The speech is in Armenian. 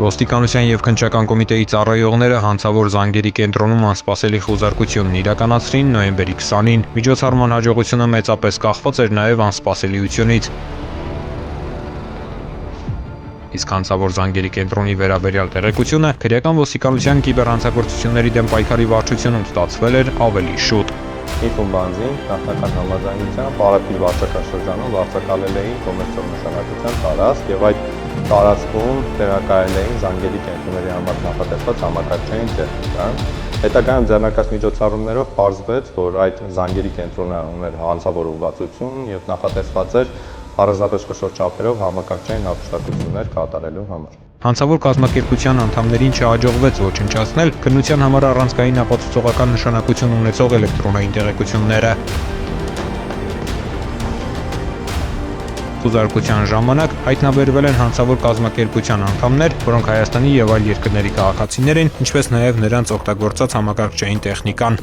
Ոստիկանության և քննչական կոմիտեի ծառայողները հանցավոր զանգերի կենտրոնում անսպասելի խուզարկությունն իրականացրին նոյեմբերի 20-ին։ Միջոցառման հաջողությունը մեծապես կախված էր նաև անսպասելիությունից։ Իսկ հանցավոր զանգերի կենտրոնի վերաբերյալ տեղեկությունը քրեական ոստիկանության կիբեռհանցագործությունների դեմ պայքարի վարչությունում ստացվել էր ավելի շուտ։ Իփուն բանձին նախնական համաձայնությամբ Արաքիլ վարչակարգշրջանում վարձակալել էին կոմերցիոն նշանակության տարածք եւ այդ տարածքում տեղակայել էին զանգերի կենտրոնների համար նախատեսված համակարգչային տեխնիկա։ Հետագայում ձեռնարկած միջոցառումներով պարզվեց, որ այդ զանգերի կենտրոնը ուներ հանցավոր ուղղվածություն եւ նախատեսված էր առանձնապես խոշոր չափերով համակարգչային հափշտակություններ կատարելու համար։ Հանցավոր կազմակերպության անդամներին չհաջողվեց ոչնչացնել քննության համար առանցքային ապացուցողական նշանակություն ունեցող էլեկտրոնային տեղեկությունները։ Խուզարկության ժամանակ հայտնաբերվել են հանցավոր կազմակերպության անդամներ, որոնք Հայաստանի եւ այլ երկրների քաղաքացիներ են, ինչպես նաեւ նրանց օգտագործած համակարգչային տեխնիկան։